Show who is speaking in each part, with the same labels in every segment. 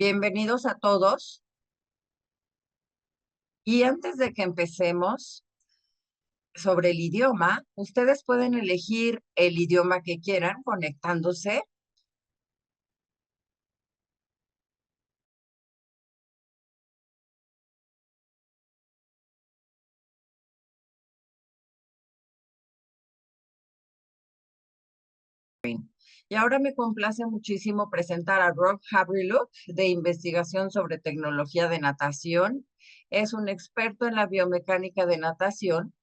Speaker 1: Bienvenidos a todos. Y antes de que empecemos sobre el idioma, ustedes pueden elegir el idioma que quieran conectándose. Y ahora me complace muchísimo presentar a Rob Havriluk de Investigación sobre Tecnología de Natación. Es un experto en la biomecánica de natación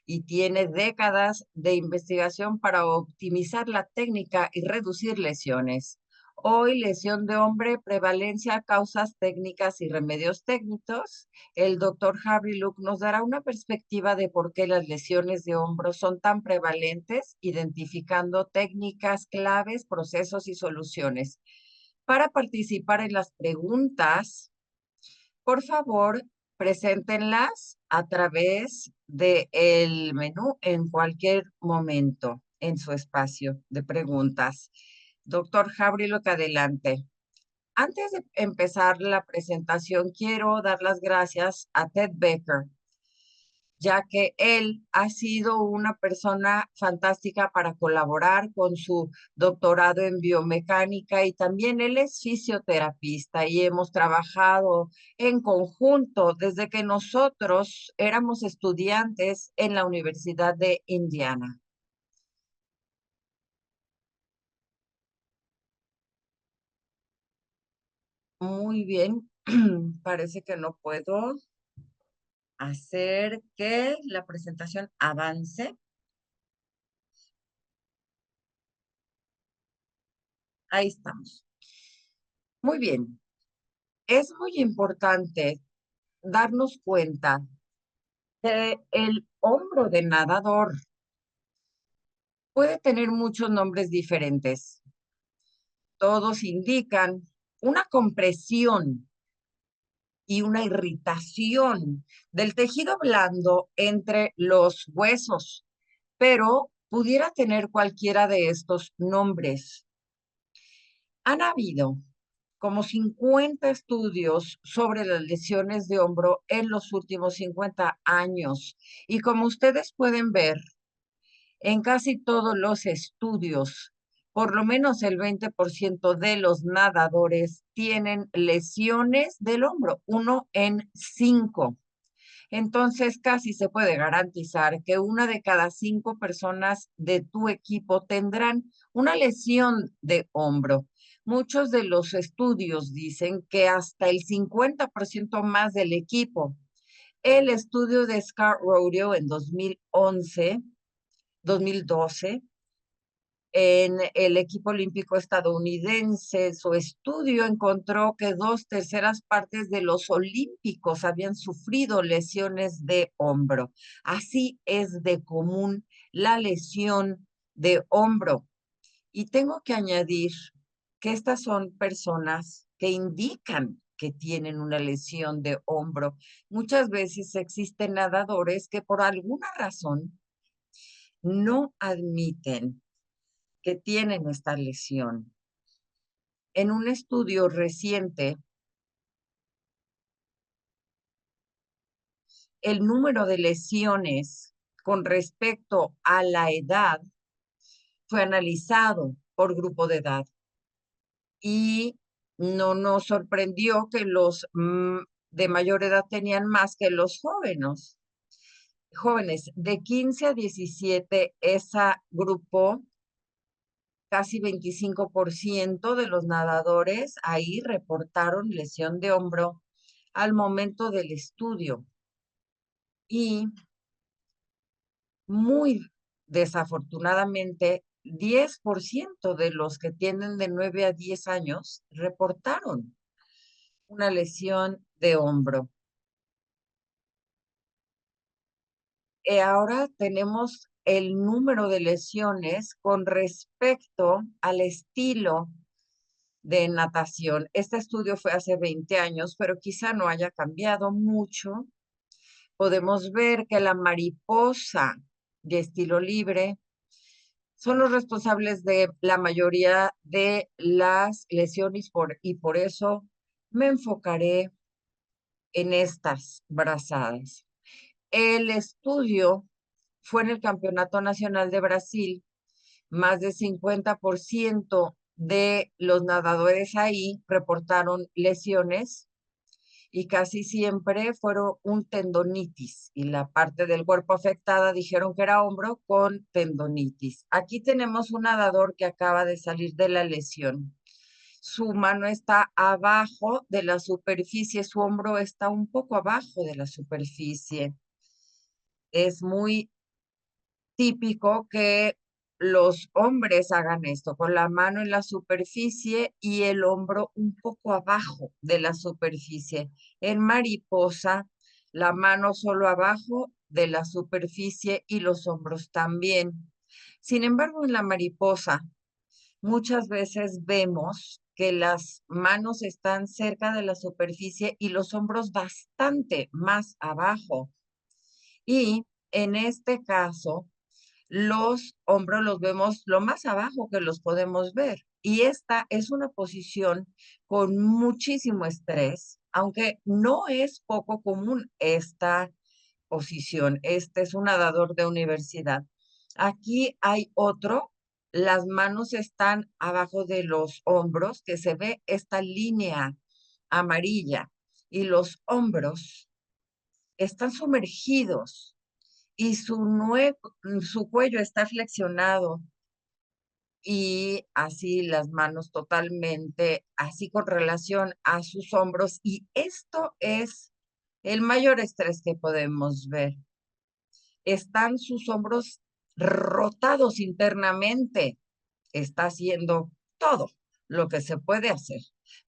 Speaker 1: y tiene décadas de investigación para optimizar la técnica y reducir lesiones. Hoy, lesión de hombre, prevalencia, causas técnicas y remedios técnicos. El doctor Havriluk nos dará una perspectiva de por qué las lesiones de hombro son tan prevalentes, identificando técnicas, claves, procesos y soluciones. Para participar en las preguntas, por favor, preséntenlas a través del menú en cualquier momento en su espacio de preguntas. Doctor Havriluk, adelante. Antes de empezar la presentación, quiero dar las gracias a Ted Becker, ya que él ha sido una persona fantástica para colaborar con su doctorado en biomecánica y también él es fisioterapista y hemos trabajado en conjunto desde que nosotros éramos estudiantes en la Universidad de Indiana. Muy bien, parece que no puedo hacer que la presentación avance. Ahí estamos. Muy bien. Es muy importante darnos cuenta que el hombro de nadador puede tener muchos nombres diferentes. Todos indican una compresión y una irritación del tejido blando entre los huesos, pero pudiera tener cualquiera de estos nombres. Han habido como 50 estudios sobre las lesiones de hombro en los últimos 50 años. Y como ustedes pueden ver, en casi todos los estudios, por lo menos el 20% de los nadadores tienen lesiones del hombro, 1 en 5. Entonces, casi se puede garantizar que 1 de cada 5 personas de tu equipo tendrán una lesión de hombro. Muchos de los estudios dicen que hasta el 50% más del equipo. El estudio de Scott Rodeo en 2012, en el equipo olímpico estadounidense, su estudio encontró que 2/3 de los olímpicos habían sufrido lesiones de hombro. Así es de común la lesión de hombro. Y tengo que añadir que estas son personas que indican que tienen una lesión de hombro. Muchas veces existen nadadores que por alguna razón no admiten que tienen esta lesión. En un estudio reciente, el número de lesiones con respecto a la edad fue analizado por grupo de edad y no nos sorprendió que los de mayor edad tenían más que los jóvenes. Jóvenes de 15 a 17, ese grupo, casi 25% de los nadadores ahí reportaron lesión de hombro al momento del estudio. Y muy desafortunadamente, 10% de los que tienen de 9 a 10 años reportaron una lesión de hombro. Ahora tenemos el número de lesiones con respecto al estilo de natación. Este estudio fue hace 20 años, pero quizá no haya cambiado mucho. Podemos ver que la mariposa de estilo libre son los responsables de la mayoría de las lesiones y por eso Me enfocaré en estas brazadas. El estudio fue en el Campeonato Nacional de Brasil. Más de 50% de los nadadores ahí reportaron lesiones y casi siempre fueron un tendonitis y la parte del cuerpo afectada dijeron que era hombro con tendonitis. Aquí tenemos un nadador que acaba de salir de la lesión. Su mano está abajo de la superficie, su hombro está un poco abajo de la superficie. Es muy típico que los hombres hagan esto, con la mano en la superficie y el hombro un poco abajo de la superficie. En mariposa, la mano solo abajo de la superficie y los hombros también. Sin embargo, en la mariposa, muchas veces vemos que las manos están cerca de la superficie y los hombros bastante más abajo. Y en este caso, los hombros los vemos lo más abajo que los podemos ver. Y esta es una posición con muchísimo estrés, aunque no es poco común esta posición. Este es un nadador de universidad. Aquí hay otro. Las manos están abajo de los hombros, que se ve esta línea amarilla, y los hombros están sumergidos y su cuello está flexionado y así las manos totalmente, así con relación a sus hombros. Y esto es el mayor estrés que podemos ver. Están sus hombros rotados internamente. Está haciendo todo lo que se puede hacer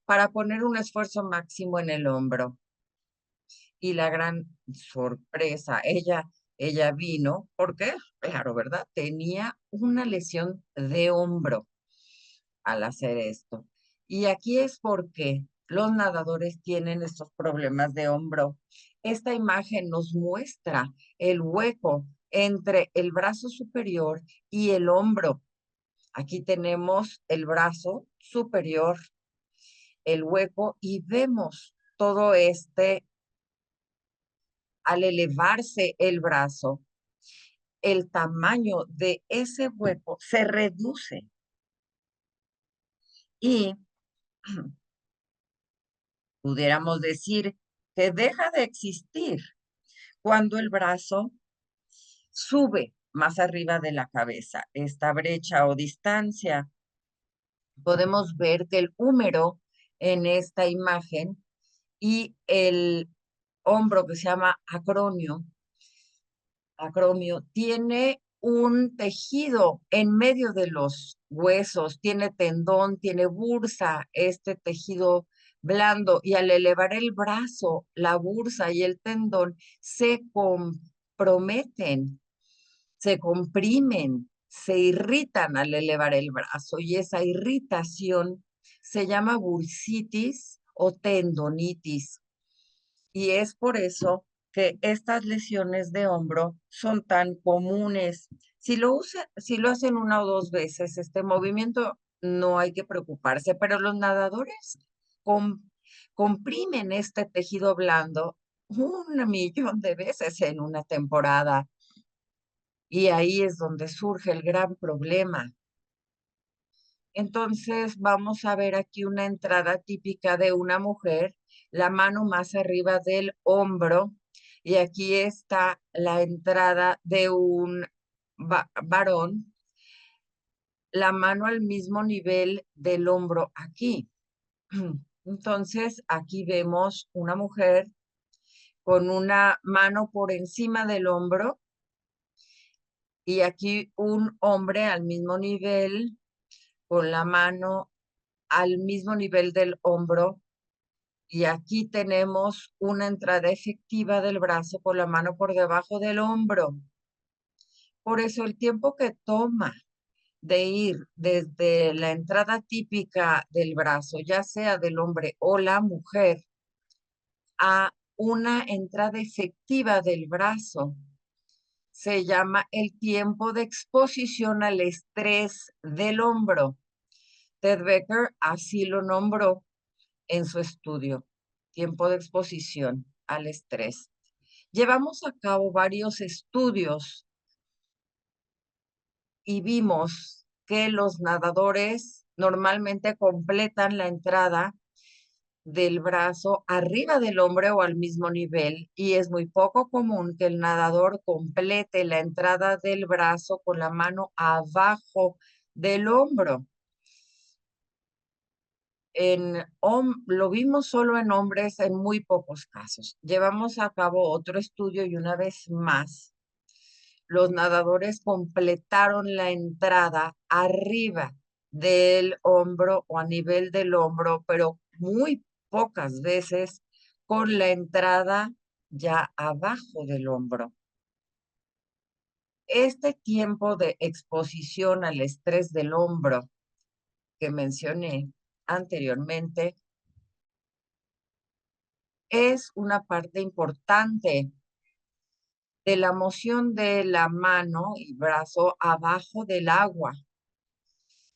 Speaker 1: para poner un esfuerzo máximo en el hombro. Y la gran sorpresa, ella vino porque, claro, ¿verdad? Tenía una lesión de hombro al hacer esto. Y aquí es porque los nadadores tienen estos problemas de hombro. Esta imagen nos muestra el hueco entre el brazo superior y el hombro. Aquí tenemos el brazo superior, el hueco, y vemos todo este al elevarse el brazo, el tamaño de ese hueco se reduce y pudiéramos decir que deja de existir cuando el brazo sube más arriba de la cabeza. Esta brecha o distancia, podemos ver que el húmero en esta imagen y el hombro que se llama acromio, tiene un tejido en medio de los huesos, tiene tendón, tiene bursa, este tejido blando, y al elevar el brazo, la bursa y el tendón se comprometen, se comprimen, se irritan al elevar el brazo, y esa irritación se llama bursitis o tendonitis. Y es por eso que estas lesiones de hombro son tan comunes. Si lo hacen una o dos veces este movimiento, no hay que preocuparse, pero los nadadores com- comprimen este tejido blando 1 millón de veces en una temporada. Y ahí es donde surge el gran problema. Entonces, vamos a ver aquí una entrada típica de una mujer, la mano más arriba del hombro, y aquí está la entrada de un varón, la mano al mismo nivel del hombro aquí. Entonces, aquí vemos una mujer con una mano por encima del hombro y aquí un hombre al mismo nivel, con la mano al mismo nivel del hombro. Y aquí tenemos una entrada efectiva del brazo con la mano por debajo del hombro. Por eso el tiempo que toma de ir desde la entrada típica del brazo, ya sea del hombre o la mujer, a una entrada efectiva del brazo, se llama el tiempo de exposición al estrés del hombro. Ted Becker así lo nombró. en su estudio, tiempo de exposición al estrés. Llevamos a cabo varios estudios y vimos que los nadadores normalmente completan la entrada del brazo arriba del hombro o al mismo nivel, y es muy poco común que el nadador complete la entrada del brazo con la mano abajo del hombro. Lo vimos solo en hombres en muy pocos casos. Llevamos a cabo otro estudio y una vez más, los nadadores completaron la entrada arriba del hombro o a nivel del hombro, pero muy pocas veces con la entrada ya abajo del hombro. Este tiempo de exposición al estrés del hombro que mencioné anteriormente es una parte importante de la moción de la mano y brazo abajo del agua.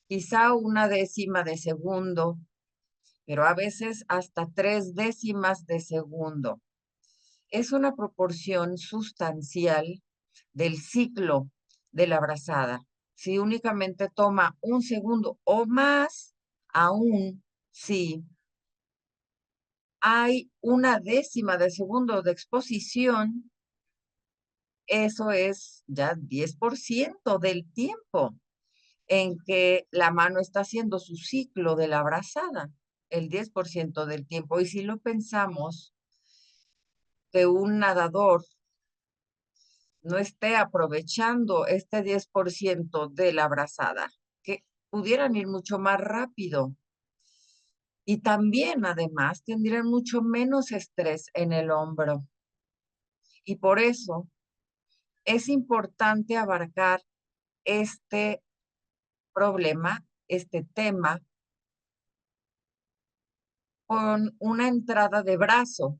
Speaker 1: Quizá una décima de segundo, pero a veces hasta 3 décimas de segundo. Es una proporción sustancial del ciclo de la brazada. Si únicamente toma un segundo o más, aún si hay una décima de segundo de exposición, eso es ya 10% del tiempo en que la mano está haciendo su ciclo de la brazada, el 10% del tiempo. Y si lo pensamos, que un nadador no esté aprovechando este 10% de la brazada, que pudieran ir mucho más rápido. Y también, además, tendrían mucho menos estrés en el hombro. Y por eso es importante abarcar este problema, este tema, con una entrada de brazo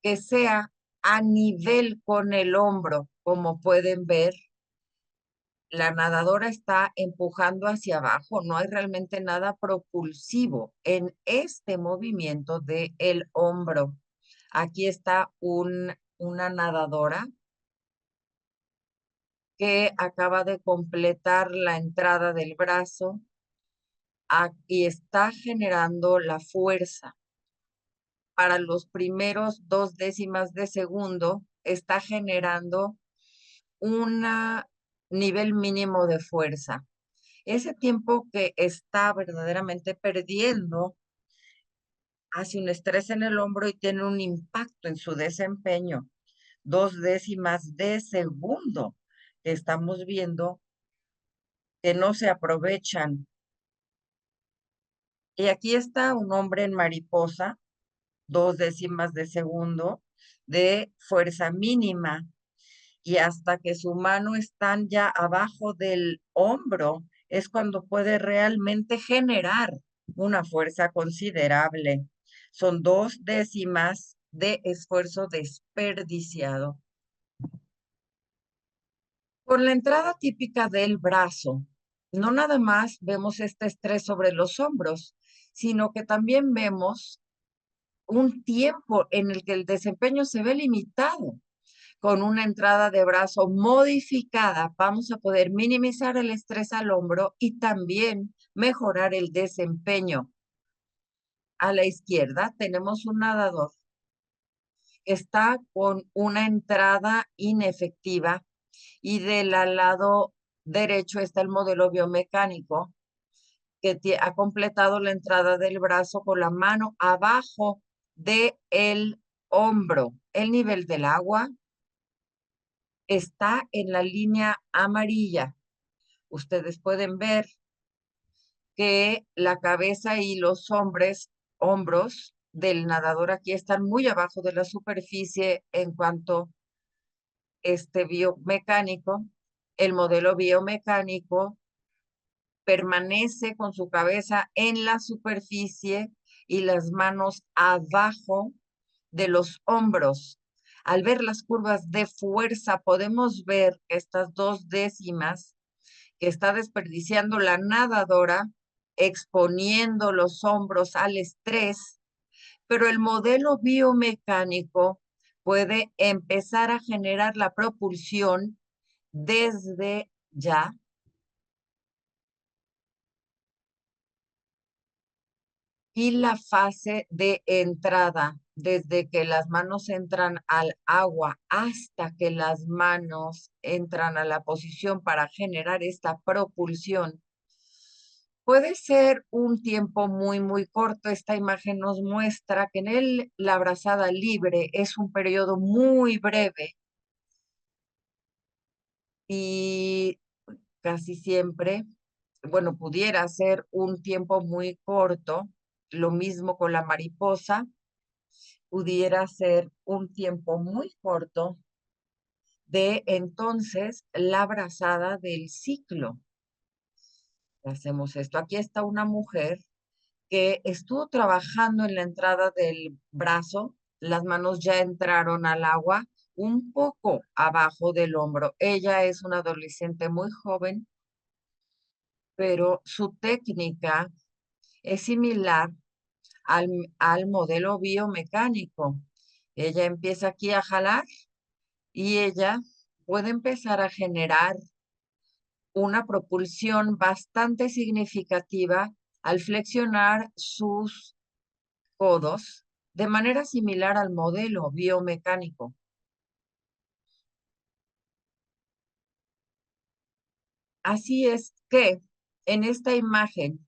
Speaker 1: que sea a nivel con el hombro. Como pueden ver, la nadadora está empujando hacia abajo, no hay realmente nada propulsivo en este movimiento de el hombro. Aquí está una nadadora que acaba de completar la entrada del brazo y está generando la fuerza. Para los primeros 2 décimas de segundo, está generando un nivel mínimo de fuerza. Ese tiempo que está verdaderamente perdiendo hace un estrés en el hombro y tiene un impacto en su desempeño. 2 décimas de segundo que estamos viendo que no se aprovechan. Y aquí está un hombre en mariposa, 2 décimas de segundo de fuerza mínima. Y hasta que su mano está ya abajo del hombro, es cuando puede realmente generar una fuerza considerable. Son 2 décimas de esfuerzo desperdiciado. Con la entrada típica del brazo, no nada más vemos este estrés sobre los hombros, sino que también vemos un tiempo en el que el desempeño se ve limitado. Con una entrada de brazo modificada, vamos a poder minimizar el estrés al hombro y también mejorar el desempeño. A la izquierda tenemos un nadador que está con una entrada inefectiva y del lado derecho está el modelo biomecánico que ha completado la entrada del brazo con la mano abajo del hombro. El nivel del agua está en la línea amarilla. Ustedes pueden ver que la cabeza y los hombros del nadador aquí están muy abajo de la superficie en cuanto biomecánico. El modelo biomecánico permanece con su cabeza en la superficie y las manos abajo de los hombros. Al ver las curvas de fuerza, podemos ver estas 2 décimas que está desperdiciando la nadadora exponiendo los hombros al estrés, pero el modelo biomecánico puede empezar a generar la propulsión desde ya y la fase de entrada, desde que las manos entran al agua hasta que las manos entran a la posición para generar esta propulsión. Puede ser un tiempo muy corto. Esta imagen nos muestra que la brazada libre es un periodo muy breve y casi siempre, bueno, pudiera ser un tiempo muy corto. Lo mismo con la mariposa, pudiera ser un tiempo muy corto de entonces la brazada del ciclo. Hacemos esto. Aquí está una mujer que estuvo trabajando en la entrada del brazo, las manos ya entraron al agua un poco abajo del hombro. Ella es una adolescente muy joven, pero su técnica es similar al, al modelo biomecánico. Ella empieza aquí a jalar y ella puede empezar a generar una propulsión bastante significativa al flexionar sus codos de manera similar al modelo biomecánico. Así es que en esta imagen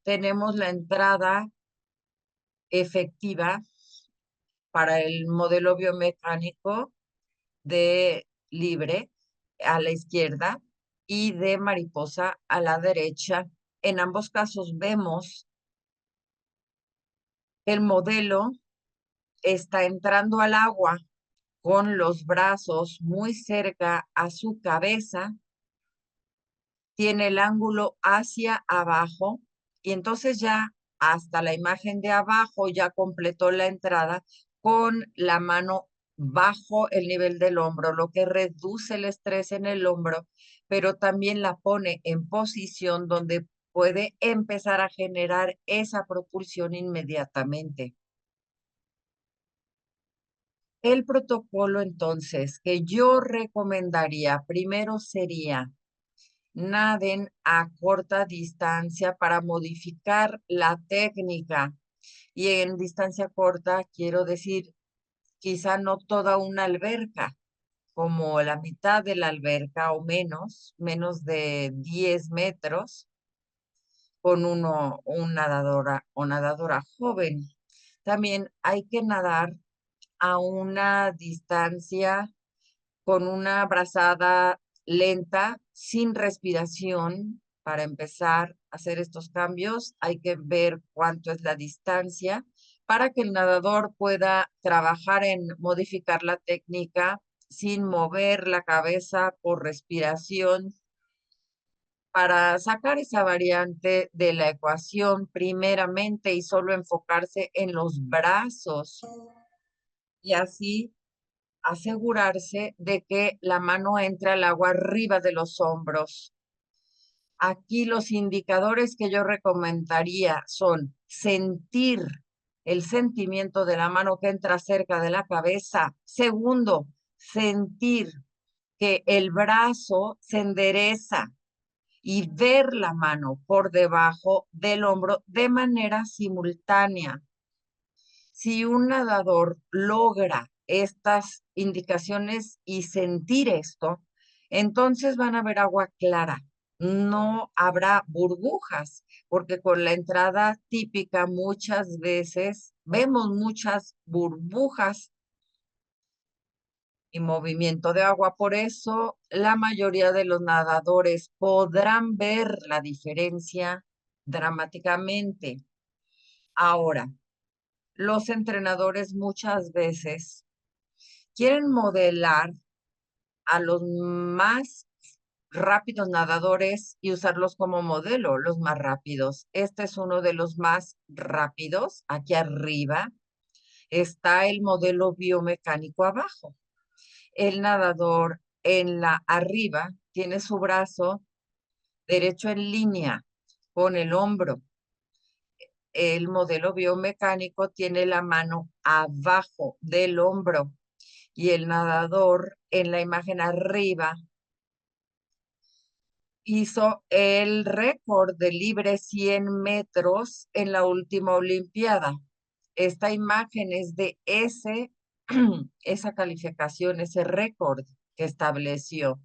Speaker 1: tenemos la entrada efectiva para el modelo biomecánico de libre a la izquierda y de mariposa a la derecha. En ambos casos vemos el modelo está entrando al agua con los brazos muy cerca a su cabeza, tiene el ángulo hacia abajo y entonces ya hasta la imagen de abajo ya completó la entrada con la mano bajo el nivel del hombro, lo que reduce el estrés en el hombro, pero también la pone en posición donde puede empezar a generar esa propulsión inmediatamente. El protocolo entonces que yo recomendaría primero sería naden a corta distancia para modificar la técnica. Y en distancia corta quiero decir quizá no toda una alberca, como la mitad de la alberca o menos de 10 metros, con un nadadora o nadadora joven. También hay que nadar a una distancia con una brazada lenta, sin respiración. Para empezar a hacer estos cambios, hay que ver cuánto es la distancia para que el nadador pueda trabajar en modificar la técnica sin mover la cabeza por respiración, para sacar esa variante de la ecuación primeramente y solo enfocarse en los brazos y así asegurarse de que la mano entre al agua arriba de los hombros. Aquí los indicadores que yo recomendaría son sentir el sentimiento de la mano que entra cerca de la cabeza. Segundo, sentir que el brazo se endereza y ver la mano por debajo del hombro de manera simultánea. Si un nadador logra estas indicaciones y sentir esto, entonces van a ver agua clara. No habrá burbujas, porque con la entrada típica muchas veces vemos muchas burbujas y movimiento de agua. Por eso la mayoría de los nadadores podrán ver la diferencia dramáticamente. Ahora, los entrenadores muchas veces quieren modelar a los más rápidos nadadores y usarlos como modelo, los más rápidos. Este es uno de los más rápidos. Aquí arriba está el modelo biomecánico abajo. El nadador en la arriba tiene su brazo derecho en línea con el hombro. El modelo biomecánico tiene la mano abajo del hombro y el nadador en la imagen arriba hizo el récord de libre 100 metros en la última Olimpiada. Esta imagen es de esa calificación, ese récord que estableció.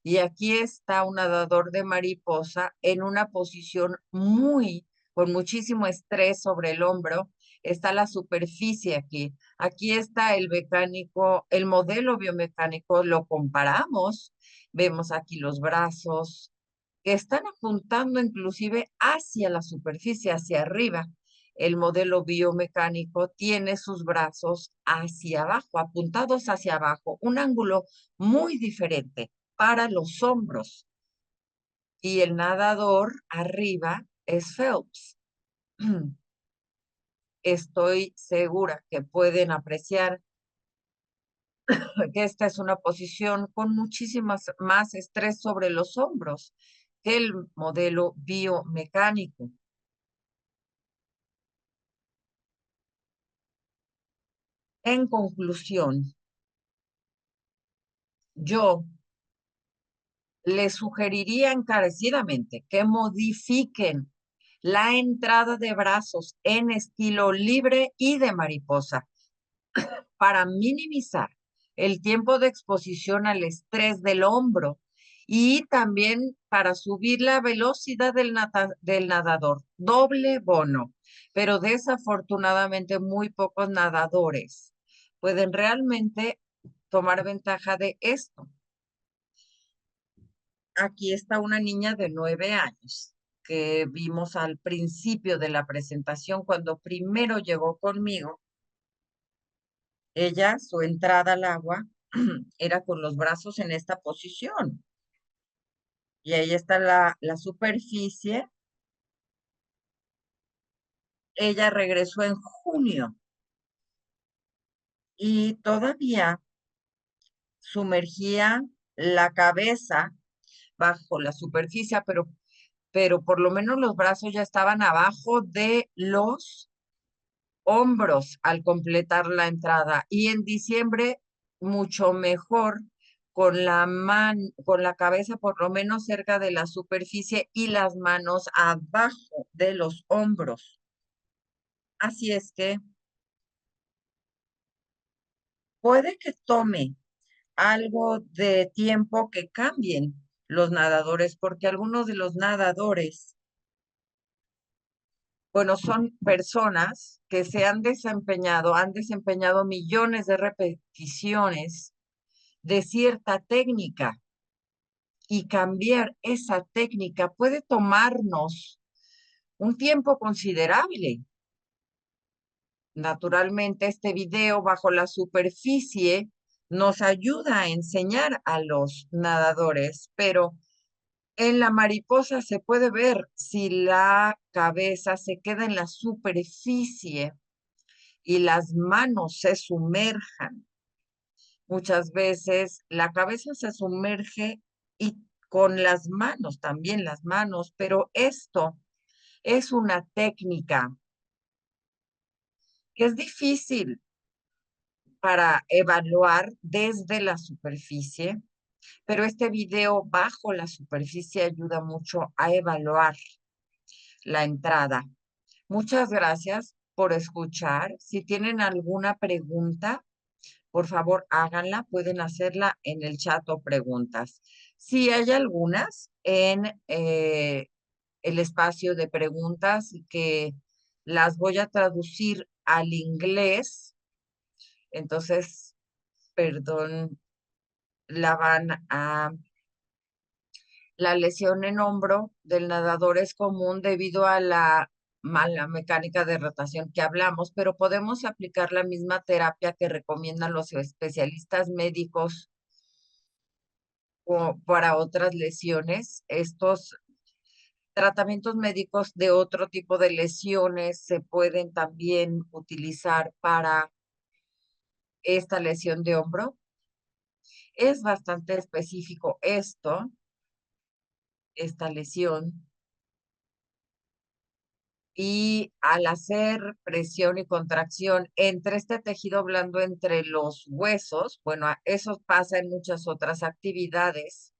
Speaker 1: Y aquí está un nadador de mariposa en una posición con muchísimo estrés sobre el hombro. Está la superficie aquí. Aquí está el mecánico, el modelo biomecánico, lo comparamos. Vemos aquí los brazos que están apuntando inclusive hacia la superficie, hacia arriba. El modelo biomecánico tiene sus brazos hacia abajo, apuntados hacia abajo, un ángulo muy diferente para los hombros. Y el nadador arriba es Phelps. Estoy segura que pueden apreciar que esta es una posición con muchísimas más estrés sobre los hombros que el modelo biomecánico. En conclusión, yo les sugeriría encarecidamente que modifiquen la entrada de brazos en estilo libre y de mariposa para minimizar el tiempo de exposición al estrés del hombro y también para subir la velocidad del nadador. Doble bono, pero desafortunadamente muy pocos nadadores pueden realmente tomar ventaja de esto. Aquí está una niña de 9 años que vimos al principio de la presentación cuando primero llegó conmigo. Ella, su entrada al agua era con los brazos en esta posición. Y ahí está la superficie. Ella regresó en junio y todavía sumergía la cabeza bajo la superficie, pero por lo menos los brazos ya estaban abajo de los hombros al completar la entrada. Y en diciembre, mucho mejor con la cabeza por lo menos cerca de la superficie y las manos abajo de los hombros. Así es que puede que tome algo de tiempo que cambien los nadadores, porque algunos de los nadadores, bueno, son personas que han desempeñado millones de repeticiones de cierta técnica y cambiar esa técnica puede tomarnos un tiempo considerable. Naturalmente, este video bajo la superficie nos ayuda a enseñar a los nadadores, pero en la mariposa se puede ver si la cabeza se queda en la superficie y las manos se sumerjan. Muchas veces la cabeza se sumerge y con las manos, también las manos, pero esto es una técnica que es difícil para evaluar desde la superficie, pero este video bajo la superficie ayuda mucho a evaluar la entrada. Muchas gracias por escuchar. Si tienen alguna pregunta, por favor, háganla. Pueden hacerla en el chat o preguntas. Si hay algunas en el espacio de preguntas que las voy a traducir al inglés, entonces, perdón, la van a... La lesión en hombro del nadador es común debido a la mala mecánica de rotación que hablamos, pero podemos aplicar la misma terapia que recomiendan los especialistas médicos para otras lesiones. Estos tratamientos médicos de otro tipo de lesiones se pueden también utilizar para esta lesión de hombro. Es bastante específico esta lesión. Y al hacer presión y contracción entre este tejido blando, entre los huesos, bueno, eso pasa en muchas otras actividades,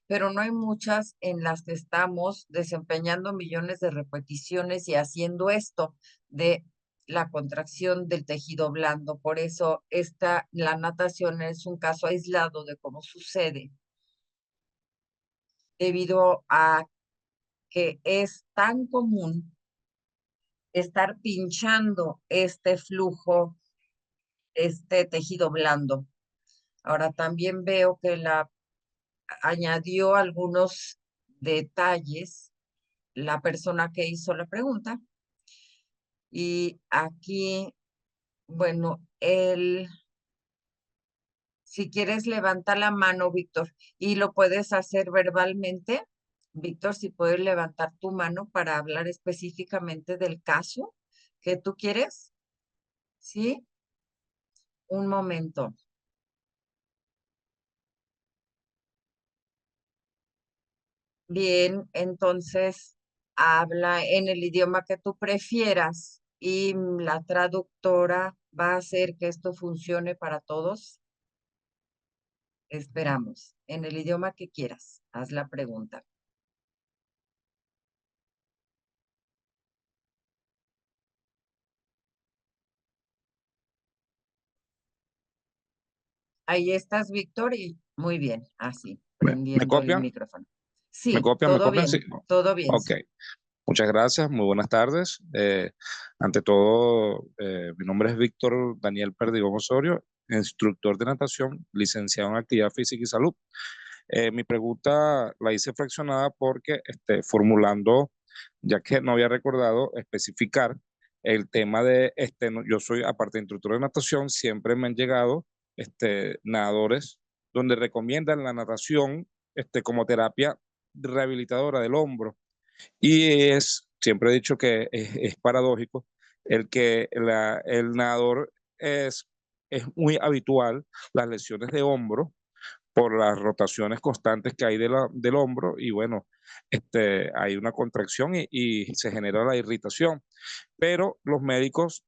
Speaker 1: pero no hay muchas en las que estamos desempeñando millones de repeticiones y haciendo esto de la contracción del tejido blando. Por eso la natación es un caso aislado de cómo sucede, debido a que es tan común estar pinchando este flujo, este tejido blando. Ahora también veo que añadió algunos detalles la persona que hizo la pregunta. Y aquí, bueno, si quieres levanta la mano, Víctor, y lo puedes hacer verbalmente. Víctor, si puedes levantar tu mano para hablar específicamente del caso que tú quieres, ¿sí? Un momento. Bien, entonces habla en el idioma que tú prefieras y la traductora va a hacer que esto funcione para todos. Esperamos. En el idioma que quieras, haz la pregunta. Ahí estás, Víctor, y muy bien, así,
Speaker 2: ¿Me
Speaker 1: prendiendo el
Speaker 2: copian?
Speaker 1: micrófono.
Speaker 2: ¿Me
Speaker 1: Sí,
Speaker 2: copian? ¿Me copian? Sí.
Speaker 1: todo bien,
Speaker 2: Ok,
Speaker 1: sí.
Speaker 2: muchas gracias, muy buenas tardes. Ante todo, mi nombre es Víctor Daniel Perdigón Osorio, instructor de natación, licenciado en Actividad Física y Salud. Mi pregunta la hice fraccionada porque formulando, ya que no había recordado especificar el tema de, yo soy, aparte de instructor de natación, siempre me han llegado nadadores donde recomiendan la natación como terapia rehabilitadora del hombro. Y siempre he dicho que es paradójico el que el nadador es muy habitual las lesiones de hombro por las rotaciones constantes que hay del hombro y bueno, hay una contracción y se genera la irritación. Pero los médicos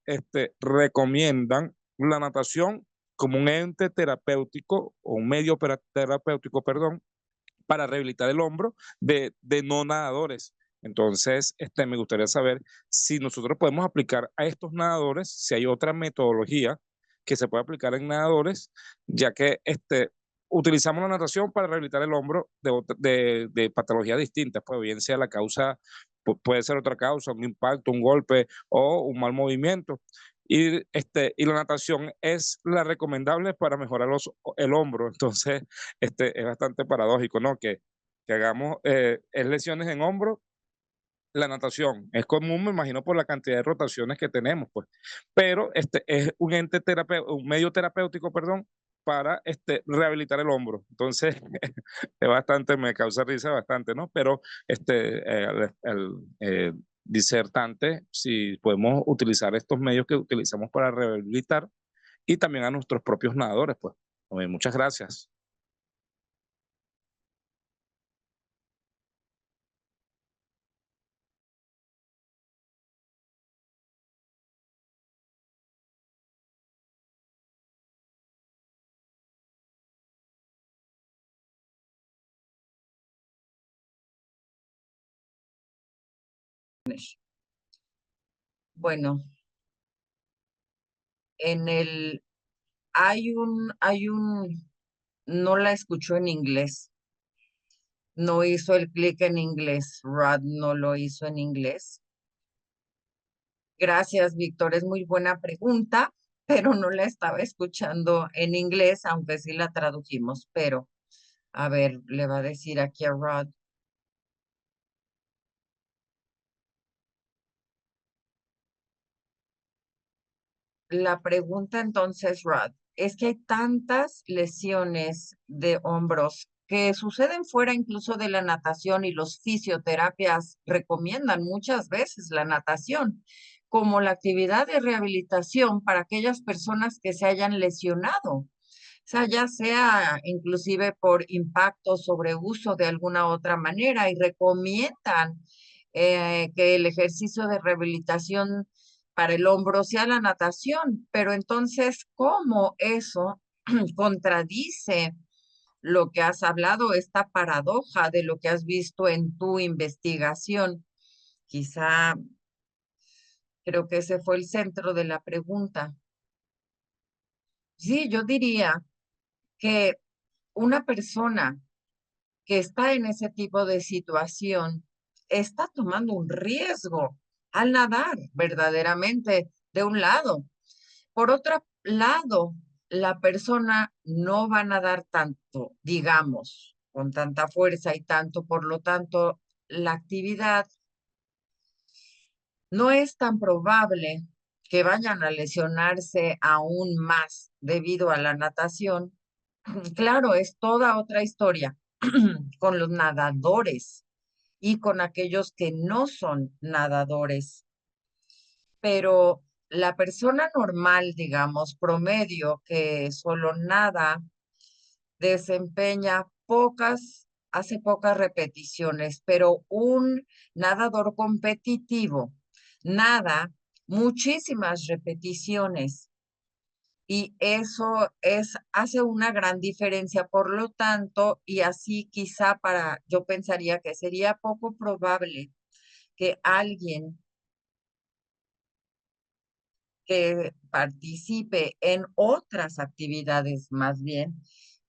Speaker 2: recomiendan la natación como un ente terapéutico o un medio terapéutico, perdón, para rehabilitar el hombro de no nadadores. Entonces, me gustaría saber si nosotros podemos aplicar a estos nadadores, si hay otra metodología que se puede aplicar en nadadores, ya que utilizamos la natación para rehabilitar el hombro de patologías distintas, pues bien sea la causa, puede ser otra causa, un impacto, un golpe o un mal movimiento. Y la natación es la recomendable para mejorar el hombro. Entonces, es bastante paradójico, ¿no? Que hagamos lesiones en hombro, la natación. Es común, me imagino, por la cantidad de rotaciones que tenemos, pues. Pero es un un medio terapéutico, perdón, para rehabilitar el hombro. Entonces, es bastante, me causa risa bastante, ¿no? Pero disertante, si podemos utilizar estos medios que utilizamos para rehabilitar y también a nuestros propios nadadores, pues. Muchas gracias.
Speaker 1: Bueno, en el, no la escuchó en inglés, no hizo el clic en inglés, Rod no lo hizo en inglés. Gracias, Víctor, es muy buena pregunta, pero no la estaba escuchando en inglés, aunque sí la tradujimos, pero a ver, le va a decir aquí a Rod. La pregunta entonces, Rod, es que hay tantas lesiones de hombros que suceden fuera incluso de la natación y los fisioterapias recomiendan muchas veces la natación como la actividad de rehabilitación para aquellas personas que se hayan lesionado. O sea, ya sea inclusive por impacto sobre uso de alguna otra manera y recomiendan que el ejercicio de rehabilitación para el hombro sea la natación, pero entonces, ¿cómo eso contradice lo que has hablado, esta paradoja de lo que has visto en tu investigación? Quizá creo que ese fue el centro de la pregunta. Sí, yo diría que una persona que está en ese tipo de situación está tomando un riesgo al nadar verdaderamente de un lado. Por otro lado, la persona no va a nadar tanto, digamos, con tanta fuerza y tanto, por lo tanto, la actividad no es tan probable que vayan a lesionarse aún más debido a la natación. Claro, es toda otra historia con los nadadores y con aquellos que no son nadadores. Pero la persona normal, digamos, promedio, que solo nada, desempeña hace pocas repeticiones, pero un nadador competitivo nada muchísimas repeticiones y eso hace una gran diferencia. Por lo tanto, y así quizá yo pensaría que sería poco probable que alguien que participe en otras actividades más bien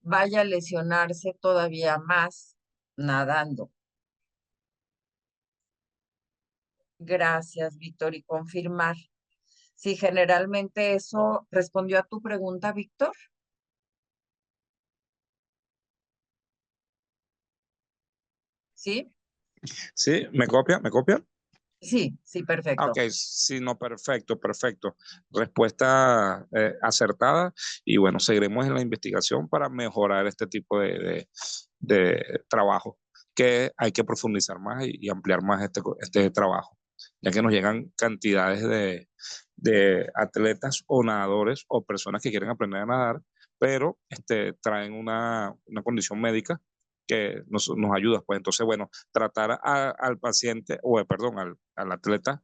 Speaker 1: vaya a lesionarse todavía más nadando. Gracias, Víctor. Y confirmar. Sí, generalmente eso respondió a tu pregunta, Víctor. ¿Sí?
Speaker 2: Sí, ¿me copia? ¿Me copia?
Speaker 1: Sí, sí,
Speaker 2: Ok,
Speaker 1: perfecto.
Speaker 2: sí, no, perfecto, perfecto. Respuesta acertada y bueno, seguiremos en la investigación para mejorar este tipo de trabajo, que hay que profundizar más y ampliar más este trabajo, ya que nos llegan cantidades de atletas o nadadores o personas que quieren aprender a nadar, pero traen una condición médica que nos ayuda. Pues entonces, bueno, tratar al paciente, o perdón, al atleta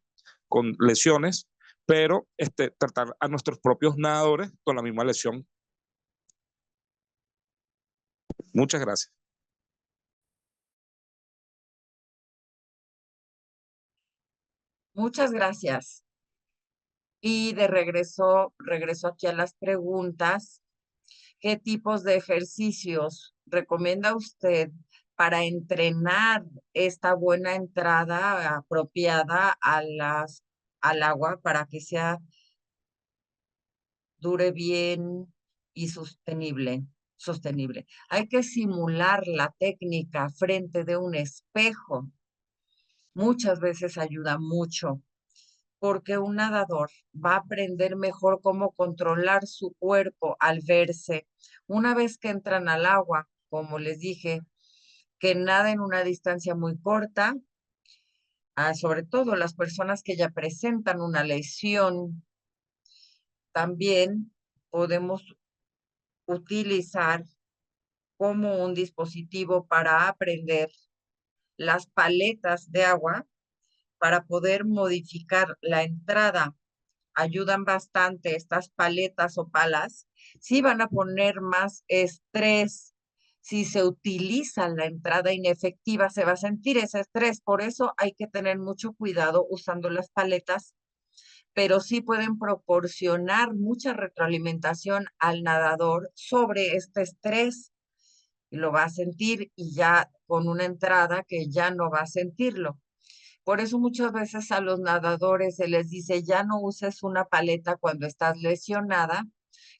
Speaker 2: con lesiones, pero tratar a nuestros propios nadadores con la misma lesión. Muchas gracias.
Speaker 1: Muchas gracias. Y de regreso aquí a las preguntas. ¿Qué tipos de ejercicios recomienda usted para entrenar esta buena entrada apropiada al agua para que dure bien y sostenible? Hay que simular la técnica frente de un espejo. Muchas veces ayuda mucho porque un nadador va a aprender mejor cómo controlar su cuerpo al verse. Una vez que entran al agua, como les dije, que naden una distancia muy corta, sobre todo las personas que ya presentan una lesión, también podemos utilizar como un dispositivo para aprender las paletas de agua para poder modificar la entrada. Ayudan bastante estas paletas o palas. Sí van a poner más estrés. Si se utiliza la entrada inefectiva, se va a sentir ese estrés. Por eso hay que tener mucho cuidado usando las paletas, pero sí pueden proporcionar mucha retroalimentación al nadador sobre este estrés. Y lo va a sentir y ya con una entrada que ya no va a sentirlo. Por eso muchas veces a los nadadores se les dice, ya no uses una paleta cuando estás lesionada.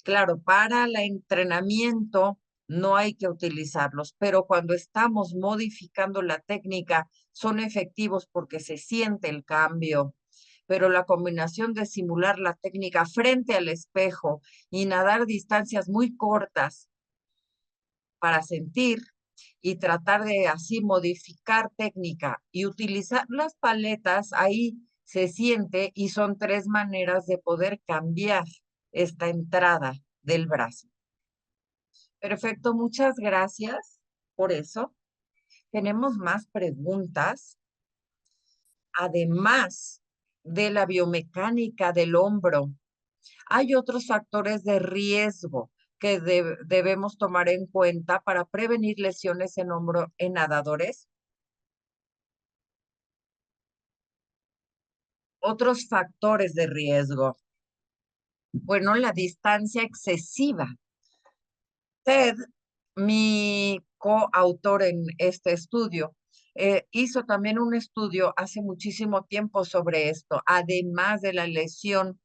Speaker 1: Claro, para el entrenamiento no hay que utilizarlos, pero cuando estamos modificando la técnica son efectivos porque se siente el cambio. Pero la combinación de simular la técnica frente al espejo y nadar distancias muy cortas para sentir y tratar de así modificar técnica y utilizar las paletas, ahí se siente y son tres maneras de poder cambiar esta entrada del brazo. Perfecto, muchas gracias por eso. Tenemos más preguntas. además de la biomecánica del hombro, hay otros factores de riesgo que debemos tomar en cuenta para prevenir lesiones en hombro en nadadores. Otros factores de riesgo. Bueno, la distancia excesiva. Ted, mi coautor en este estudio, hizo también un estudio hace muchísimo tiempo sobre esto, además de la lesión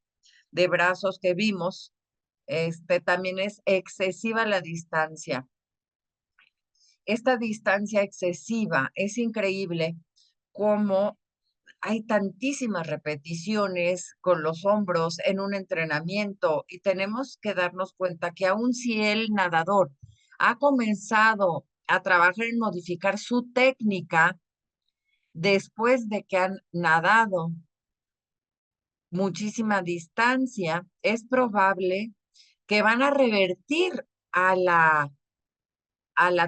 Speaker 1: de brazos que vimos, también es excesiva la distancia. Esta distancia excesiva es increíble cómo hay tantísimas repeticiones con los hombros en un entrenamiento y tenemos que darnos cuenta que aun si el nadador ha comenzado a trabajar en modificar su técnica después de que han nadado muchísima distancia, es probable que van a revertir a la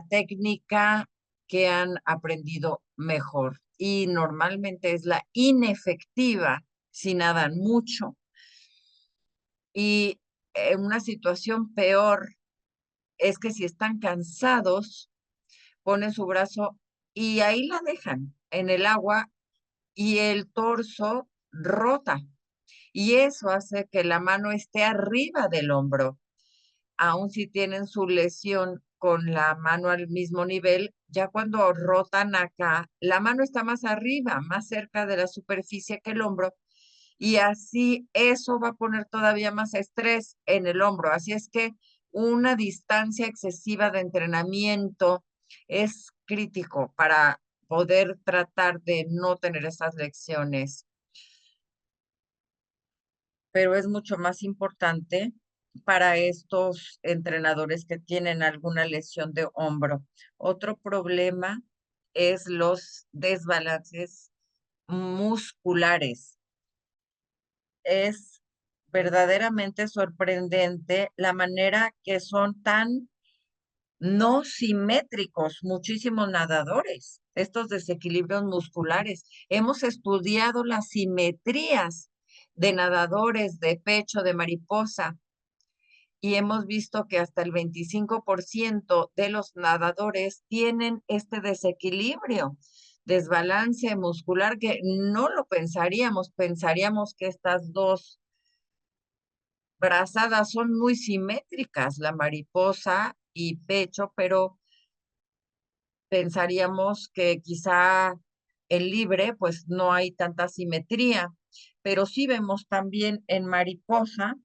Speaker 1: técnica que han aprendido mejor. Y normalmente es la inefectiva si nadan mucho. Y una situación peor es que si están cansados, ponen su brazo y ahí la dejan en el agua y el torso rota. Y eso hace que la mano esté arriba del hombro. Aun si tienen su lesión con la mano al mismo nivel, ya cuando rotan acá, la mano está más arriba, más cerca de la superficie que el hombro, y así eso va a poner todavía más estrés en el hombro. Así es que una distancia excesiva de entrenamiento es crítico para poder tratar de no tener esas lecciones, pero es mucho más importante para estos entrenadores que tienen alguna lesión de hombro. Otro problema es los desbalances musculares. Es verdaderamente sorprendente la manera que son tan no simétricos muchísimos nadadores, estos desequilibrios musculares. Hemos estudiado las simetrías de nadadores de pecho, de mariposa, y hemos visto que hasta el 25% de los nadadores tienen este desequilibrio, desbalance muscular que no lo pensaríamos. Pensaríamos que estas dos brazadas son muy simétricas, la mariposa y pecho, pero pensaríamos que quizá en libre pues no hay tanta simetría, pero sí vemos también en mariposa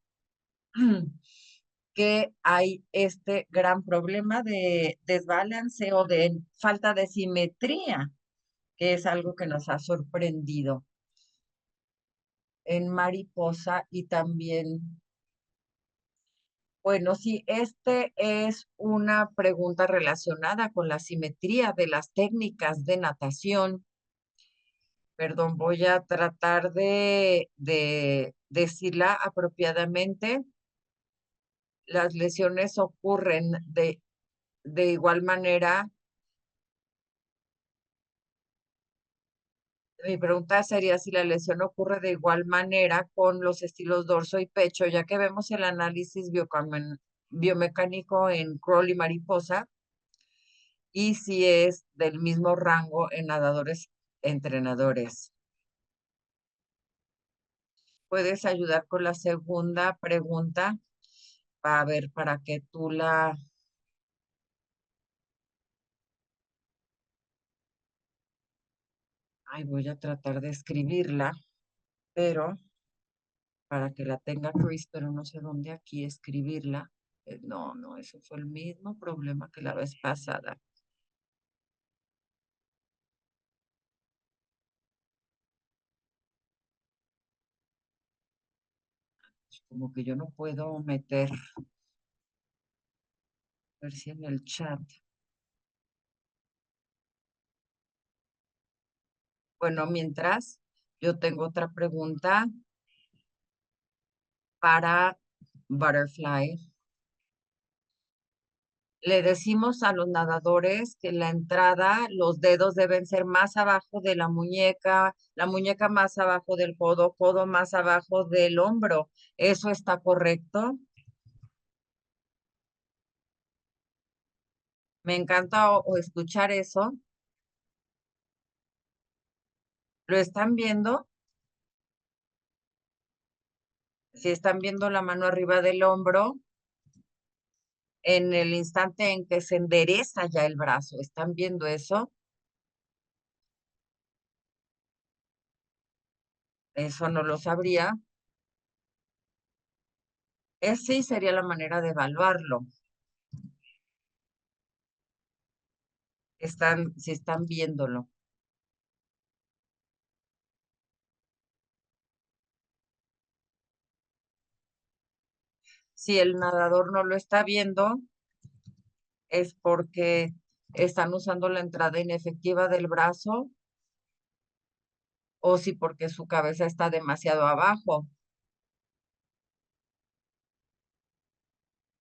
Speaker 1: que hay este gran problema de desbalance o de falta de simetría, que es algo que nos ha sorprendido en mariposa y también, bueno, sí, este es una pregunta relacionada con la simetría de las técnicas de natación. Perdón, voy a tratar de decirla apropiadamente. Las lesiones ocurren de igual manera. Mi pregunta sería si la lesión ocurre de igual manera con los estilos dorso y pecho, ya que vemos el análisis biomecánico en crawl y mariposa, y si es del mismo rango en nadadores entrenadores. ¿Puedes ayudar con la segunda pregunta? A ver, para que tú la... Ay, voy a tratar de escribirla, pero para que la tenga Chris, pero no sé dónde aquí escribirla. No, no, eso fue el mismo problema que la vez pasada. Como que yo no puedo meter, a ver si en el chat. Bueno, mientras yo tengo otra pregunta para Butterfly. Le decimos a los nadadores que la entrada, los dedos deben ser más abajo de la muñeca más abajo del codo, codo más abajo del hombro. ¿Eso está correcto? Me encanta escuchar eso. ¿Lo están viendo? Si están viendo la mano arriba del hombro, en el instante en que se endereza ya el brazo, ¿están viendo eso? Eso no lo sabría. Sí sería la manera de evaluarlo. Si están viéndolo. Si el nadador no lo está viendo, es porque están usando la entrada inefectiva del brazo o si porque su cabeza está demasiado abajo,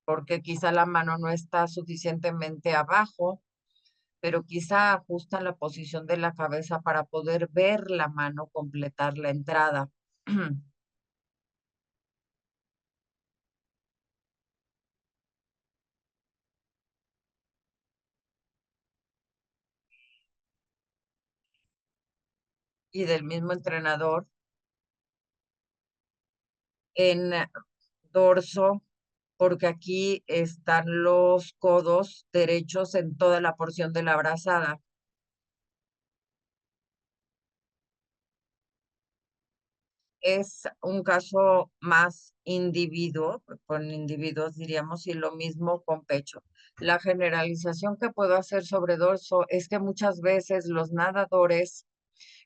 Speaker 1: porque quizá la mano no está suficientemente abajo, pero quizá ajustan la posición de la cabeza para poder ver la mano completar la entrada. Y del mismo entrenador en dorso, porque aquí están los codos derechos en toda la porción de la brazada. Es un caso más individuo, con individuos diríamos, y lo mismo con pecho. La generalización que puedo hacer sobre dorso es que muchas veces los nadadores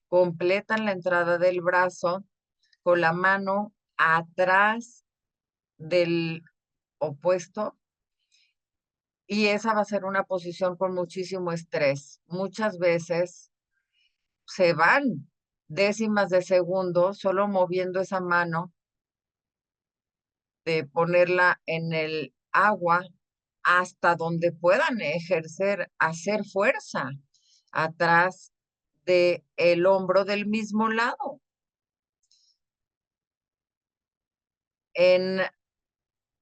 Speaker 1: completan la entrada del brazo con la mano atrás del opuesto y esa va a ser una posición con muchísimo estrés. Muchas veces se van décimas de segundo solo moviendo esa mano de ponerla en el agua hasta donde puedan hacer fuerza atrás de el hombro del mismo lado. En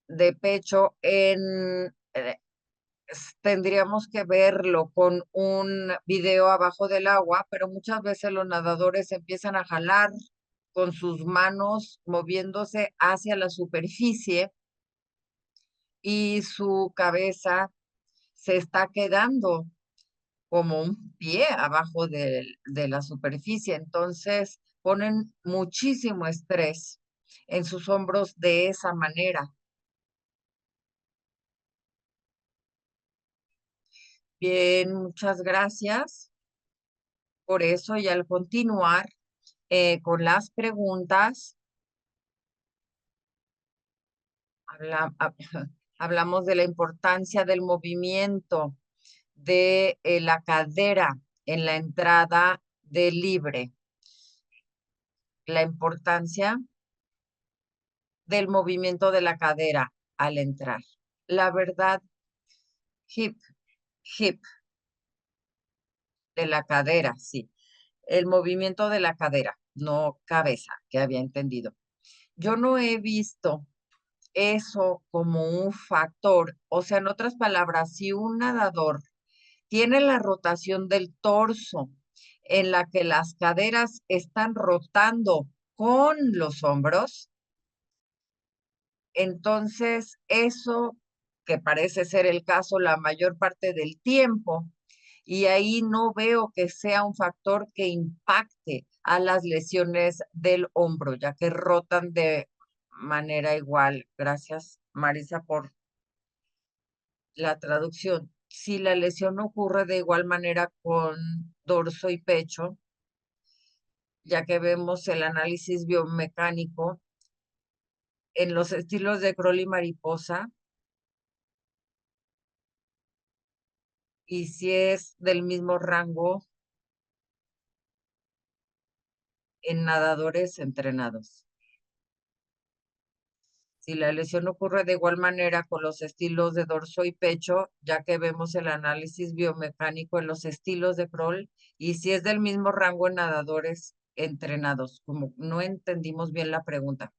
Speaker 1: de pecho, tendríamos que verlo con un video abajo del agua, pero muchas veces los nadadores empiezan a jalar con sus manos moviéndose hacia la superficie y su cabeza se está quedando como un pie abajo de la superficie. Entonces ponen muchísimo estrés en sus hombros de esa manera. Bien, muchas gracias por eso y al continuar con las preguntas, hablamos de la importancia del movimiento de la cadera en la entrada de libre, la importancia del movimiento de la cadera al entrar. La verdad, hip, hip, de la cadera, sí. El movimiento de la cadera, no cabeza, que había entendido. Yo no he visto eso como un factor, o sea, en otras palabras, si un nadador tiene la rotación del torso en la que las caderas están rotando con los hombros, entonces eso, que parece ser el caso la mayor parte del tiempo, y ahí no veo que sea un factor que impacte a las lesiones del hombro, ya que rotan de manera igual. Gracias, Marisa, por la traducción. Si la lesión ocurre de igual manera con dorso y pecho, ya que vemos el análisis biomecánico en los estilos de crawl y mariposa, y si es del mismo rango en nadadores entrenados. Si la lesión ocurre de igual manera con los estilos de dorso y pecho, ya que vemos el análisis biomecánico en los estilos de crawl, y si es del mismo rango en nadadores entrenados, como no entendimos bien la pregunta.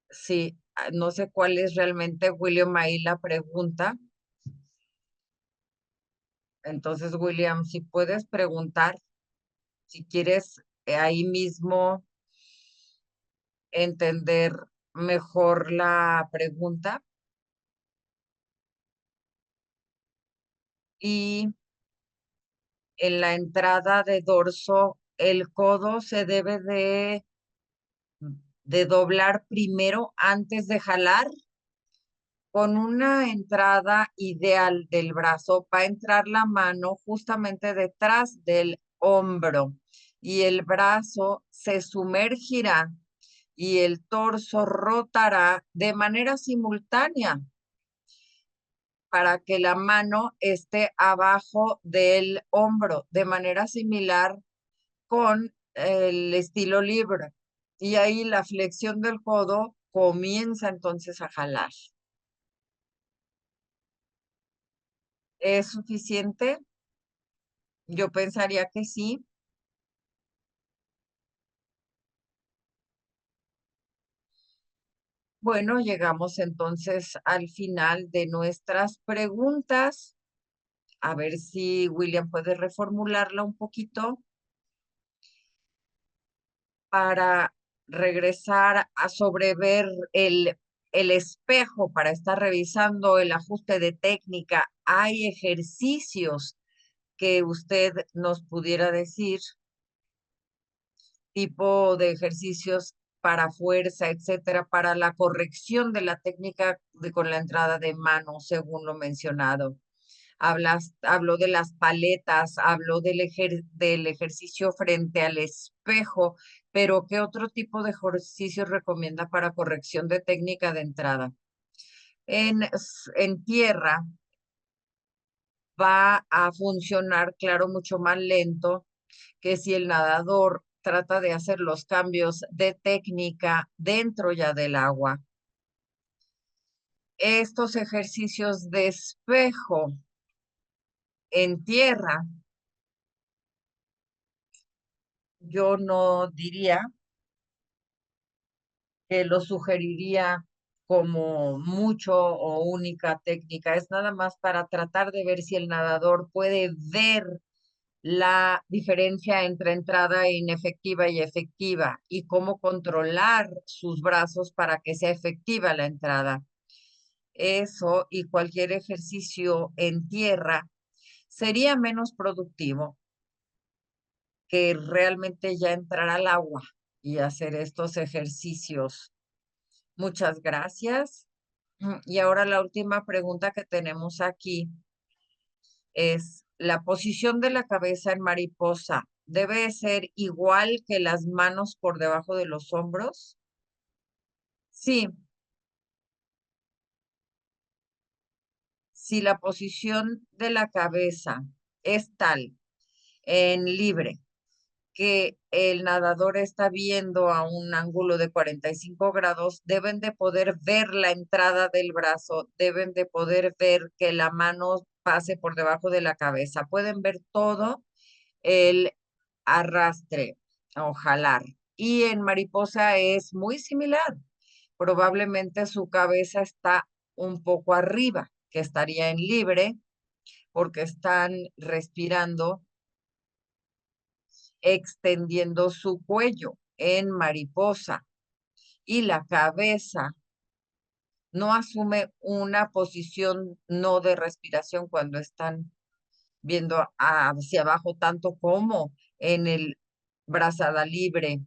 Speaker 1: Sí, no sé cuál es realmente, William, ahí la pregunta. Entonces, William, si puedes preguntar, si quieres ahí mismo entender mejor la pregunta. Y en la entrada de dorso, el codo se debe de doblar primero antes de jalar. Con una entrada ideal del brazo, va a entrar la mano justamente detrás del hombro y el brazo se sumergirá y el torso rotará de manera simultánea para que la mano esté abajo del hombro, de manera similar con el estilo libre. Y ahí la flexión del codo comienza entonces a jalar. ¿Es suficiente? Yo pensaría que sí. Bueno, llegamos entonces al final de nuestras preguntas. A ver si William puede reformularla un poquito para regresar a sobrever el espejo para estar revisando el ajuste de técnica. ¿Hay ejercicios que usted nos pudiera decir, tipo de ejercicios para fuerza, etcétera, para la corrección de la técnica con la entrada de mano, según lo mencionado? Habló de las paletas, habló del ejercicio frente al espejo, pero ¿qué otro tipo de ejercicio recomienda para corrección de técnica de entrada? En tierra va a funcionar, claro, mucho más lento que si el nadador trata de hacer los cambios de técnica dentro ya del agua. Estos ejercicios de espejo en tierra, yo no diría que lo sugeriría como mucho o única técnica. Es nada más para tratar de ver si el nadador puede ver la diferencia entre entrada inefectiva y efectiva y cómo controlar sus brazos para que sea efectiva la entrada. Eso y cualquier ejercicio en tierra sería menos productivo que realmente ya entrar al agua y hacer estos ejercicios. Muchas gracias. Y ahora la última pregunta que tenemos aquí es, ¿la posición de la cabeza en mariposa debe ser igual que las manos por debajo de los hombros? Sí, si la posición de la cabeza es tal en libre que el nadador está viendo a un ángulo de 45 grados, deben de poder ver la entrada del brazo, deben de poder ver que la mano pase por debajo de la cabeza, pueden ver todo el arrastre o jalar. Y en mariposa es muy similar. Probablemente su cabeza está un poco arriba, que estaría en libre, porque están respirando extendiendo su cuello en mariposa y la cabeza no asume una posición no de respiración cuando están viendo hacia abajo, tanto como en el brazada libre.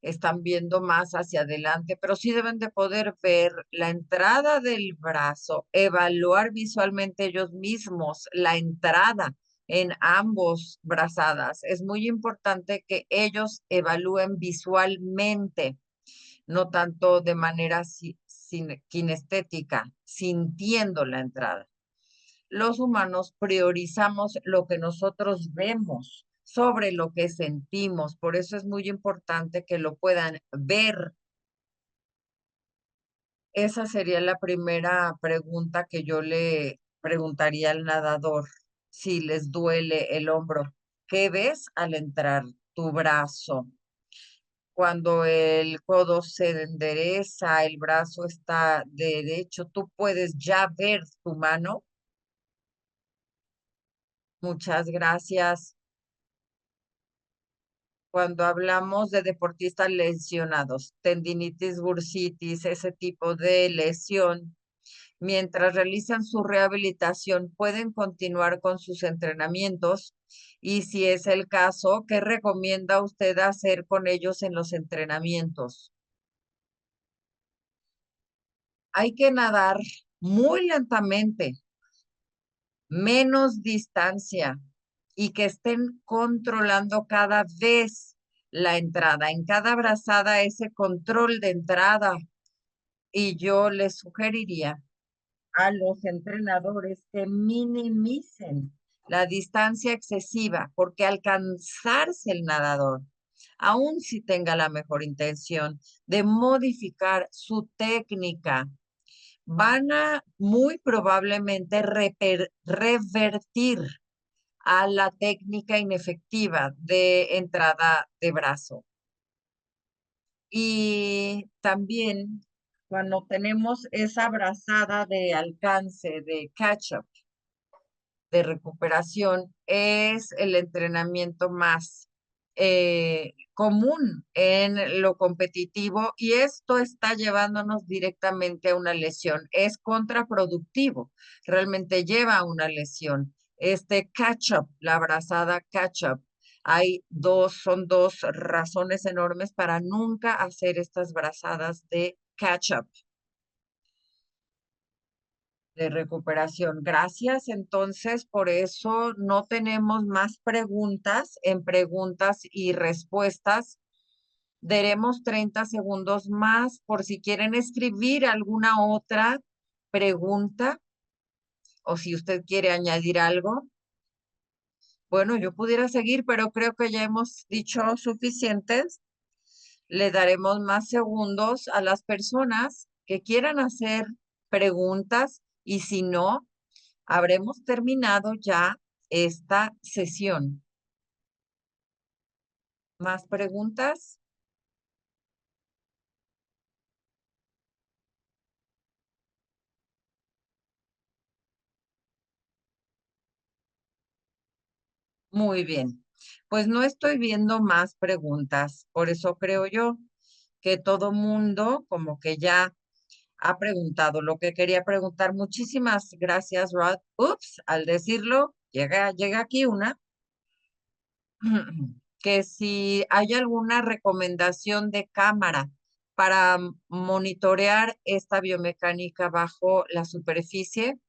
Speaker 1: Están viendo más hacia adelante, pero sí deben de poder ver la entrada del brazo, evaluar visualmente ellos mismos la entrada en ambos brazadas. Es muy importante que ellos evalúen visualmente, no tanto de manera kinestética, sintiendo la entrada. Los humanos priorizamos lo que nosotros vemos sobre lo que sentimos. Por eso es muy importante que lo puedan ver Esa sería la primera pregunta que yo le preguntaría al nadador, si les duele el hombro. ¿Qué ves al entrar tu brazo? Cuando el codo se endereza, el brazo está derecho, tú puedes ya ver tu mano. Muchas gracias. Cuando hablamos de deportistas lesionados, tendinitis, bursitis, ese tipo de lesión, mientras realizan su rehabilitación, pueden continuar con sus entrenamientos. Y si es el caso, ¿qué recomienda usted hacer con ellos en los entrenamientos? Hay que nadar muy lentamente, menos distancia y que estén controlando cada vez la entrada. En cada brazada, ese control de entrada. Y yo les sugeriría a los entrenadores que minimicen la distancia excesiva, porque alcanzarse el nadador, aun si tenga la mejor intención de modificar su técnica, van a muy probablemente revertir a la técnica inefectiva de entrada de brazo. Y también cuando tenemos esa brazada de alcance, de catch-up, de recuperación, es el entrenamiento más común en lo competitivo y esto está llevándonos directamente a una lesión. Es contraproductivo, realmente lleva a una lesión. Este catch-up, la abrazada catch-up, son dos razones enormes para nunca hacer estas brazadas de catch-up, de recuperación. Gracias. Entonces, por eso no tenemos más preguntas en preguntas y respuestas. Daremos 30 segundos más por si quieren escribir alguna otra pregunta o si usted quiere añadir algo. Bueno, yo pudiera seguir, pero creo que ya hemos dicho suficientes. Le daremos más segundos a las personas que quieran hacer preguntas y si no, habremos terminado ya esta sesión. ¿Más preguntas? Muy bien. Pues no estoy viendo más preguntas. Por eso creo yo que todo mundo como que ya ha preguntado lo que quería preguntar. Muchísimas gracias, Rod. Ups, al decirlo, llega aquí una. Que si hay alguna recomendación de cámara para monitorear esta biomecánica bajo la superficie,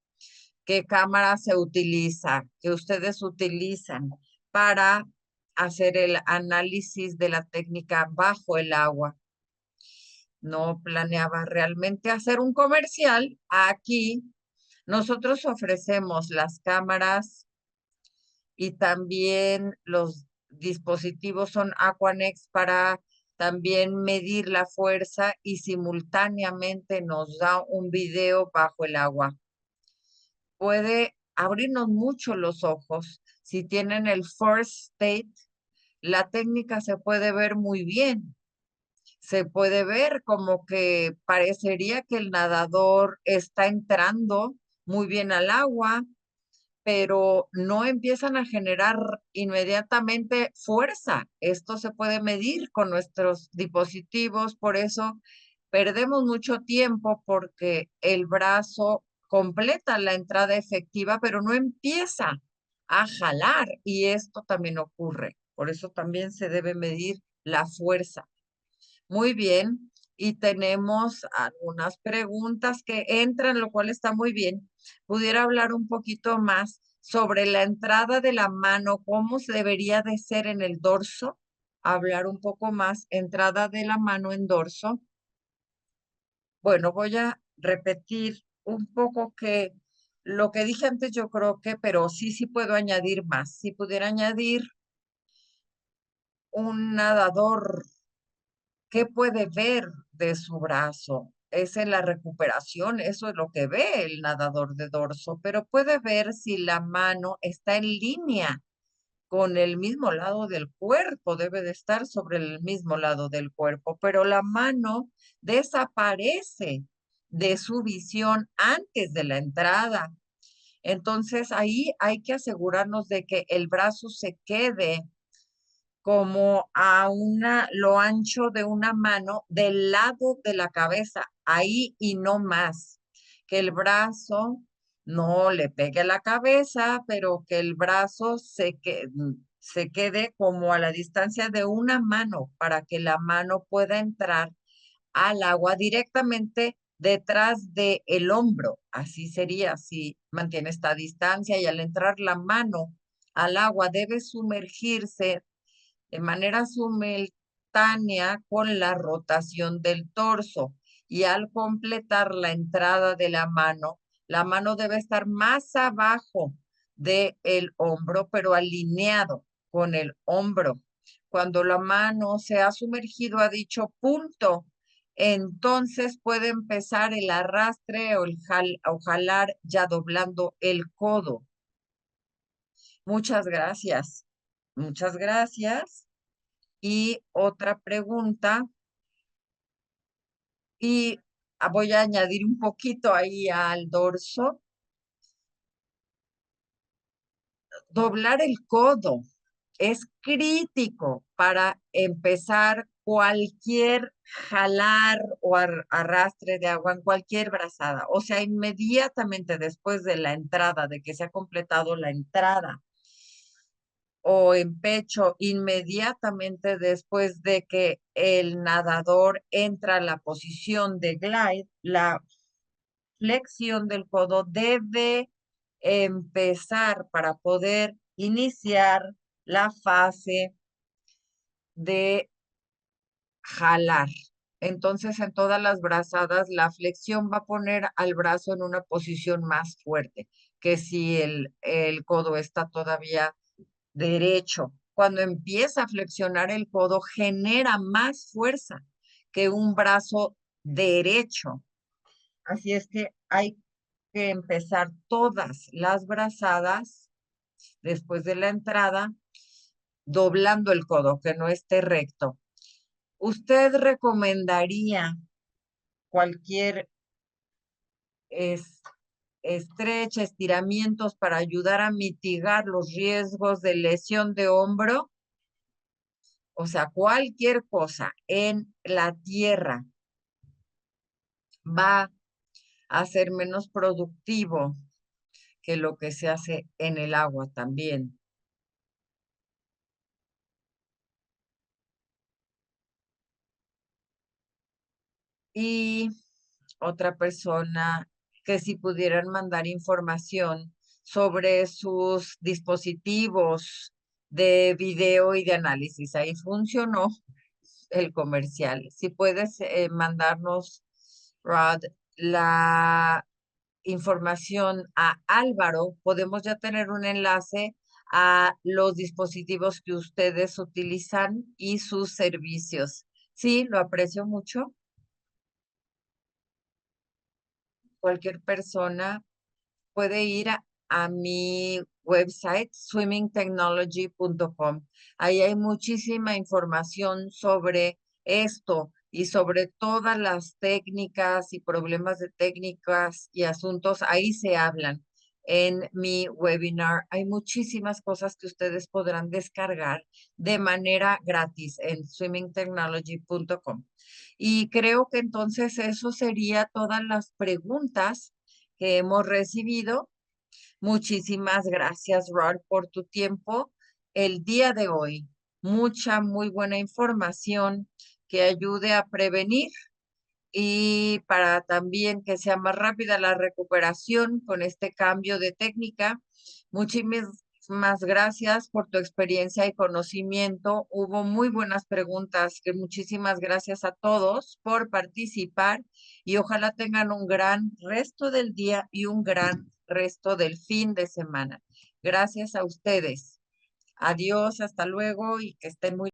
Speaker 1: ¿qué cámara se utiliza, que ustedes utilizan para hacer el análisis de la técnica bajo el agua? No planeaba realmente hacer un comercial. Aquí nosotros ofrecemos las cámaras y también los dispositivos son Aquanex para también medir la fuerza y simultáneamente nos da un video bajo el agua. Puede abrirnos mucho los ojos. Si tienen el first state, la técnica se puede ver muy bien. Se puede ver como que parecería que el nadador está entrando muy bien al agua, pero no empiezan a generar inmediatamente fuerza. Esto se puede medir con nuestros dispositivos, por eso perdemos mucho tiempo porque el brazo completa la entrada efectiva, pero no empieza a jalar y esto también ocurre. Por eso también se debe medir la fuerza. Muy bien, y tenemos algunas preguntas que entran, lo cual está muy bien. ¿Pudiera hablar un poquito más sobre la entrada de la mano, cómo se debería de ser en el dorso? Hablar un poco más, entrada de la mano en dorso. Bueno, voy a repetir un poco que lo que dije antes yo creo que, pero sí puedo añadir más. Si pudiera añadir un nadador, ¿qué puede ver de su brazo? es en la recuperación, eso es lo que ve el nadador de dorso, pero puede ver si la mano está en línea con el mismo lado del cuerpo, debe de estar sobre el mismo lado del cuerpo, pero la mano desaparece de su visión antes de la entrada. Entonces ahí hay que asegurarnos de que el brazo se quede como lo ancho de una mano del lado de la cabeza, ahí y no más. Que el brazo no le pegue a la cabeza, pero que el brazo se quede como a la distancia de una mano para que la mano pueda entrar al agua directamente detrás del hombro. Así sería si mantiene esta distancia y al entrar la mano al agua debe sumergirse de manera simultánea con la rotación del torso y al completar la entrada de la mano debe estar más abajo del hombro, pero alineado con el hombro. Cuando la mano se ha sumergido a dicho punto, entonces puede empezar el arrastre o jalar ya doblando el codo. Muchas gracias. Muchas gracias. Y otra pregunta, y voy a añadir un poquito ahí al dorso. Doblar el codo es crítico para empezar cualquier jalar o arrastre de agua en cualquier brazada. O sea, inmediatamente después de la entrada, de que se ha completado la entrada o en pecho inmediatamente después de que el nadador entra a la posición de glide, la flexión del codo debe empezar para poder iniciar la fase de jalar. Entonces, en todas las brazadas, la flexión va a poner al brazo en una posición más fuerte que si el codo está todavía derecho. Cuando empieza a flexionar el codo, genera más fuerza que un brazo derecho. Así es que hay que empezar todas las brazadas después de la entrada, doblando el codo, que no esté recto. ¿Usted recomendaría cualquier estrecha, estiramientos para ayudar a mitigar los riesgos de lesión de hombro? O sea, cualquier cosa en la tierra va a ser menos productivo que lo que se hace en el agua también. Y otra persona que si pudieran mandar información sobre sus dispositivos de video y de análisis. Ahí funcionó el comercial. Si puedes mandarnos, Rod, la información a Álvaro, podemos ya tener un enlace a los dispositivos que ustedes utilizan y sus servicios. Sí, lo aprecio mucho. Cualquier persona puede ir a mi website, swimmingtechnology.com. Ahí hay muchísima información sobre esto y sobre todas las técnicas y problemas de técnicas y asuntos. Ahí se hablan en mi webinar. Hay muchísimas cosas que ustedes podrán descargar de manera gratis en swimmingtechnology.com. Y creo que entonces eso sería todas las preguntas que hemos recibido. Muchísimas gracias, Rod, por tu tiempo el día de hoy. Mucha, muy buena información que ayude a prevenir y para también que sea más rápida la recuperación con este cambio de técnica. Muchísimas gracias por tu experiencia y conocimiento. Hubo muy buenas preguntas, que muchísimas gracias a todos por participar y ojalá tengan un gran resto del día y un gran resto del fin de semana. Gracias a ustedes. Adiós, hasta luego y que estén muy